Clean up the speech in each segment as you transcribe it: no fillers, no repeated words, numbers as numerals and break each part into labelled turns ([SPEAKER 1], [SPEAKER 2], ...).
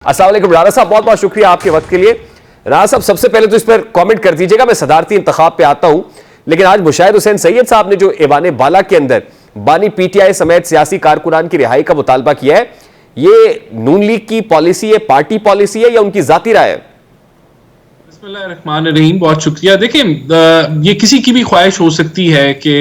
[SPEAKER 1] अस्सलाम वालेकुम राना साहब, बहुत बहुत शुक्रिया आपके वक्त के लिए। राना साहब, सबसे पहले तो इस पर कमेंट कर दीजिएगा, मैं सदारती इंतखाब पे आता हूं, लेकिन आज मुशाहिद हुसैन सैयद साहब ने जो ऐवान बाला के अंदर बानी पीटीआई समेत सियासी कारकुनान की रिहाई का मुतालबा किया है, ये नून लीग की पॉलिसी है, पार्टी पॉलिसी है या उनकी जाती राय है?
[SPEAKER 2] बिस्मिल्लाहिर्रहमानिर्रहीम, बहुत शुक्रिया। देखिए, ये किसी की भी ख्वाहिश हो सकती है कि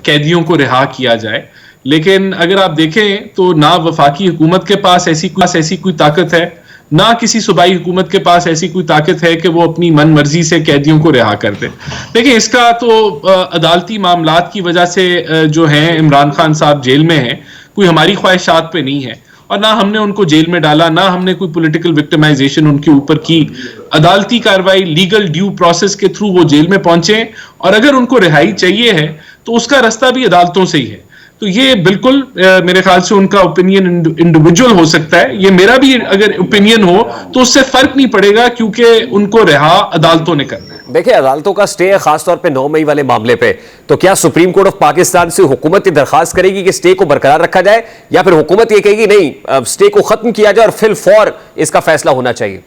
[SPEAKER 2] कैदियों को रिहा किया जाए, लेकिन अगर आप देखें तो ना वफाकी हुकूमत के पास ऐसी कोई ताकत है, ना किसी सूबाई हुकूमत के पास ऐसी कोई ताकत है कि वो अपनी मन मर्जी से कैदियों को रिहा कर दे। देखिए, इसका तो अदालती मामलात की वजह से जो है इमरान खान साहब जेल में हैं, कोई हमारी ख्वाहिशात पे नहीं है, और ना हमने उनको जेल में डाला, ना हमने कोई पॉलिटिकल विक्टिमाइजेशन उनके ऊपर की। अदालती कार्रवाई, लीगल ड्यू प्रोसेस के थ्रू वो जेल में पहुंचे, और अगर उनको रिहाई चाहिए है तो उसका रास्ता भी अदालतों से ही है। तो ये बिल्कुल मेरे ख्याल से उनका ओपिनियन इंडिविजुअल हो सकता है, ये मेरा भी अगर ओपिनियन हो तो उससे फर्क नहीं पड़ेगा, क्योंकि उनको रिहा अदालतों ने करना है।
[SPEAKER 1] देखिए, अदालतों का स्टे है खासतौर पे 9 मई वाले मामले पे, तो क्या सुप्रीम कोर्ट ऑफ पाकिस्तान से हुकूमत दरखास्त करेगी कि स्टे को बरकरार रखा जाए, या फिर हुकूमत ये कहेगी नहीं, स्टे को खत्म किया जाए और फिल फॉर इसका फैसला होना चाहिए?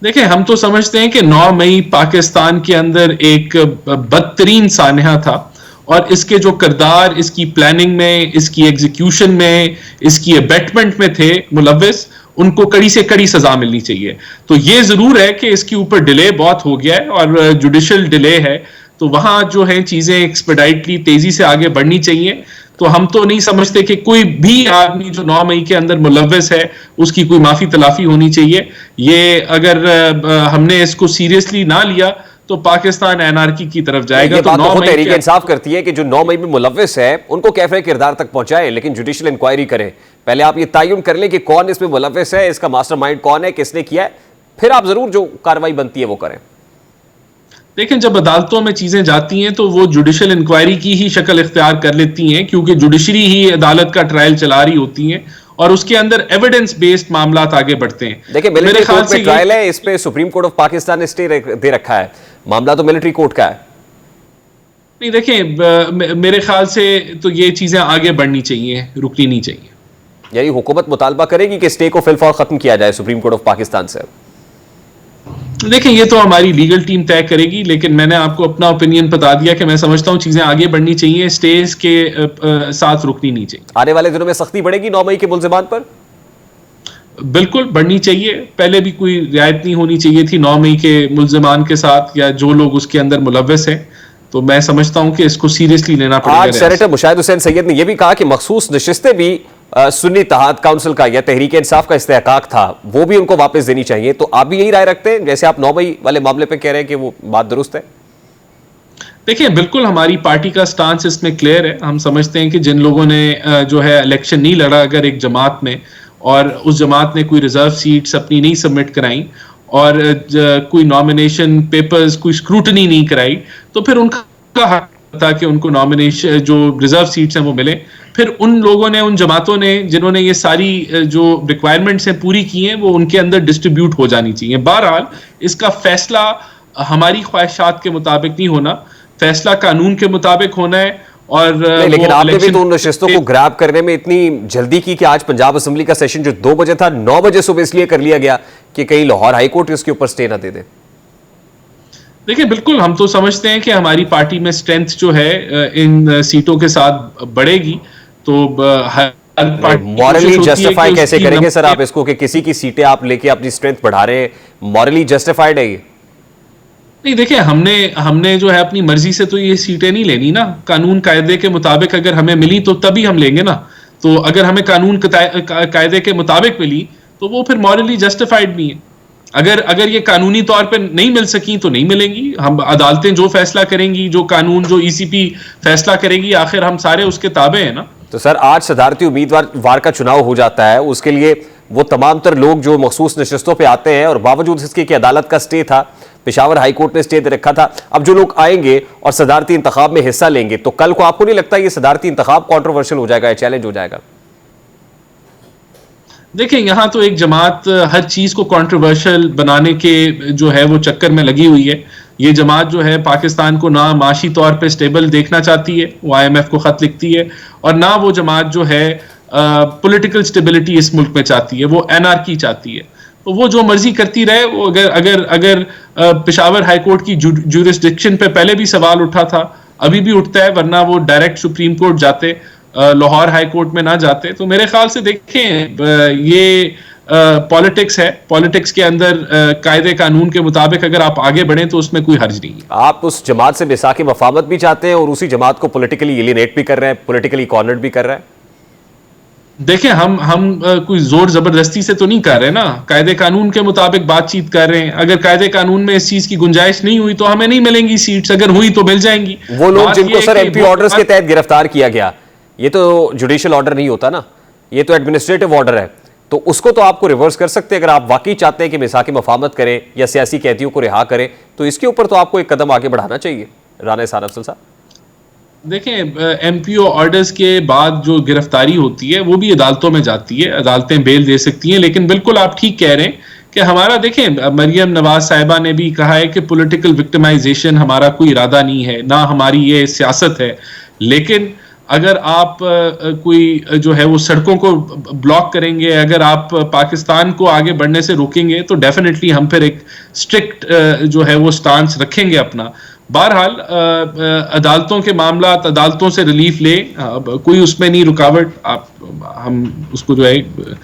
[SPEAKER 2] देखिए, हम तो समझते हैं कि 9 मई पाकिस्तान के अंदर एक बदतरीन सानहा था, और इसके जो किरदार इसकी प्लानिंग में, इसकी एग्जीक्यूशन में, इसकी अबेटमेंट में थे मुलव्विस, उनको कड़ी से कड़ी सजा मिलनी चाहिए। तो ये जरूर है कि इसके ऊपर डिले बहुत हो गया है, और जुडिशल डिले है, तो वहां जो है चीजें एक्सपेडाइटली तेजी से आगे बढ़नी चाहिए। तो हम तो नहीं समझते कि कोई भी आदमी जो 9 मई के अंदर मुलव्विस है उसकी कोई माफी तलाफी होनी चाहिए। ये अगर हमने इसको सीरियसली ना लिया तो पाकिस्तान एनआरकी की तरफ जाएगा।
[SPEAKER 1] ये बात तो तहरीक इंसाफ करती है कि जो 9 मई में मुलव्विस है उनको कैफे किरदार तक पहुंचाए, लेकिन जुडिशियल इंक्वायरी करें। पहले आप ये तयन कर लें कि कौन इसमें मुलव्विस है, इसका मास्टरमाइंड कौन है, किसने किया है, फिर आप जरूर जो कार्रवाई बनती है वो करें।
[SPEAKER 2] लेकिन जब अदालतों में चीजें जाती हैं तो वो जुडिशियल इंक्वायरी की ही शक्ल इख्तियार कर लेती हैं, क्योंकि जुडिशरी ही अदालत का ट्रायल चला रही होती है, और उसके अंदर एविडेंस बेस्ड मामलात आगे बढ़ते हैं।
[SPEAKER 1] देखिए, मिलिट्री कोर्ट में ट्रायल है, इस पे सुप्रीम कोर्ट ऑफ पाकिस्तान ने स्टे दे रखा है, मामला तो मिलिट्री कोर्ट का है।
[SPEAKER 2] नहीं, देखिए, मेरे ख्याल से तो ये चीजें आगे बढ़नी चाहिए, रुकनी नहीं चाहिए।
[SPEAKER 1] यानी हुकूमत मुतालबा करेगी कि स्टे को फिलफौर खत्म किया जाए सुप्रीम कोर्ट ऑफ पाकिस्तान से?
[SPEAKER 2] देखिए, ये तो हमारी लीगल टीम तय करेगी, लेकिन मैंने आपको अपना ओपिनियन बता दिया कि मैं समझता हूं चीजें आगे बढ़नी चाहिए, स्टेज के साथ रुकनी नहीं चाहिए।
[SPEAKER 1] आने वाले दिनों में सख्ती बढ़ेगी 9 मई के मुल्जिमान पर?
[SPEAKER 2] बिल्कुल बढ़नी चाहिए। पहले भी कोई रियायत नहीं होनी चाहिए थी 9 मई के मुल्जिमान के साथ, या जो लोग उसके अंदर मुलव्विस हैं। तो मैं समझता हूं कि इसको सीरियसली लेना पड़ेगा।
[SPEAKER 1] आज सेनेटर मुशाहिद हुसैन सैयद ने यह भी कहा कि मखसूस नशिस्तें भी सुन्नी इत्तेहाद काउंसिल का या तहरीक इंसाफ का इस्तेहकाक था, वो भी उनको वापस देनी चाहिए। तो आप भी यही राय रखते हैं, जैसे आप 9 मई वाले मामले पे कह रहे हैं कि वो बात दुरुस्त है?
[SPEAKER 2] देखिए, बिल्कुल हमारी पार्टी का स्टांस इसमें क्लियर है। हम समझते हैं कि जिन लोगों ने जो है इलेक्शन नहीं लड़ा अगर एक जमात में, और उस जमात ने कोई रिजर्व सीट्स अपनी नहीं सबमिट कराई, और कोई नॉमिनेशन पेपर्स, कोई स्क्रूटनी नहीं कराई, तो फिर उनका हक था कि उनको नॉमिनेशन जो रिजर्व सीट्स हैं वो मिले। फिर उन लोगों ने, उन जमातों ने जिन्होंने ये सारी जो रिक्वायरमेंट्स हैं पूरी की हैं, वो उनके अंदर डिस्ट्रीब्यूट हो जानी चाहिए। बहरहाल इसका फैसला हमारी ख्वाहिशात के मुताबिक नहीं होना, फैसला कानून के मुताबिक होना है। और
[SPEAKER 1] लेकिन आपने भी तो उन नशिस्तों को ग्रैब करने में इतनी जल्दी की कि आज पंजाब असेंबली का सेशन जो 2 बजे था 9 बजे सुबह इसलिए कर लिया गया कि कहीं लाहौर हाईकोर्ट इसके ऊपर स्टे ना दे दे।
[SPEAKER 2] देखिए, बिल्कुल हम तो समझते हैं कि हमारी पार्टी में स्ट्रेंथ जो है इन सीटों के साथ बढ़ेगी, तो
[SPEAKER 1] मॉरली जस्टिफाई कैसे करेंगे सर आप इसको कि किसी की सीटें आप लेके अपनी स्ट्रेंथ बढ़ा रहे हैं? मॉरली जस्टिफाइड है ये?
[SPEAKER 2] नहीं, देखिए, हमने जो है अपनी मर्जी से तो ये सीटें नहीं लेनी ना। कानून कायदे के मुताबिक अगर हमें मिली तो तभी हम लेंगे ना। तो अगर हमें कानून कायदे के मुताबिक मिली तो वो फिर मॉरली जस्टिफाइड नहीं है। अगर ये कानूनी तौर पे नहीं मिल सकी तो नहीं मिलेंगी। हम अदालतें जो फैसला करेंगी, जो कानून, जो ईसीपी फैसला करेगी, आखिर हम सारे उसके ताबे हैं ना।
[SPEAKER 1] तो सर, आज सदारती उम्मीदवार का चुनाव हो जाता है, उसके लिए वो तमाम तर लोग जो मखसूस नशिस्तों पे आते हैं, और बावजूद इसके कि अदालत का स्टे था, पेशावर हाई कोर्ट ने स्टे दे रखा था, अब जो लोग आएंगे और सदारती इंतखाब में हिस्सा लेंगे, तो कल को आपको नहीं लगता ये सदारती इंतखाब कॉन्ट्रोवर्शियल हो जाएगा, चैलेंज हो जाएगा?
[SPEAKER 2] देखिए, यहां तो एक जमात हर चीज को कंट्रोवर्शियल बनाने के जो है वो चक्कर में लगी हुई है। ये जमात जो है पाकिस्तान को ना माशी तौर पे स्टेबल देखना चाहती है, वो IMF को खत लिखती है, और ना वो जमात जो है पॉलिटिकल स्टेबिलिटी इस मुल्क में चाहती है, वो एनार्की चाहती है, तो वो जो मर्जी करती रहे। वो अगर अगर अगर पेशावर हाईकोर्ट की ज्यूरिसडिक्शन पे पहले भी सवाल उठा था, अभी भी उठता है, वरना वो डायरेक्ट सुप्रीम कोर्ट जाते, लाहौर हाई कोर्ट में ना जाते। तो मेरे ख्याल से देखें, ये पॉलिटिक्स है, पॉलिटिक्स के अंदर कायदे कानून के मुताबिक अगर आप आगे बढ़ें तो उसमें कोई हर्ज नहीं है।
[SPEAKER 1] आप उस जमात से मिसाक मफामत भी चाहते हैं और उसी जमात को पॉलिटिकली एलिनेट भी कर रहे हैं, पॉलिटिकली कॉर्नर्ड भी कर रहे हैं।
[SPEAKER 2] देखें, हम कोई जोर जबरदस्ती से तो नहीं कर रहे ना, कायदे कानून के मुताबिक बातचीत कर रहे हैं। अगर कायदे कानून में इस चीज की गुंजाइश नहीं हुई तो हमें नहीं मिलेंगी सीट्स, अगर हुई तो मिल जाएंगी।
[SPEAKER 1] वो लोग जिनको सर एमपी ऑर्डर्स के तहत गिरफ्तार किया गया, ये तो जुडिशियल ऑर्डर नहीं होता ना, ये तो एडमिनिस्ट्रेटिव ऑर्डर है, तो उसको तो आपको रिवर्स कर सकते हैं। अगर आप वाकई चाहते हैं कि मिसाक मफामत करें या सियासी कैदियों को रिहा करें, तो इसके ऊपर तो आपको एक कदम आगे बढ़ाना चाहिए। राना एहसान अफजल साहब,
[SPEAKER 2] देखें, एमपीओ ऑर्डर्स के बाद जो गिरफ्तारी होती है वो भी अदालतों में जाती है, अदालतें बेल दे सकती हैं। लेकिन बिल्कुल आप ठीक कह रहे हैं कि हमारा, देखें, मरियम नवाज साहिबा ने भी कहा है कि पॉलिटिकल विक्टिमाइजेशन हमारा कोई इरादा नहीं है, ना हमारी ये सियासत है। लेकिन अगर आप कोई जो है वो सड़कों को ब्लॉक करेंगे, अगर आप पाकिस्तान को आगे बढ़ने से रोकेंगे, तो डेफिनेटली हम फिर एक स्ट्रिक्ट जो है वो स्टांस रखेंगे अपना। बहरहाल अदालतों के मामला, अदालतों से रिलीफ ले, कोई उसमें नहीं रुकावट, आप हम उसको जो है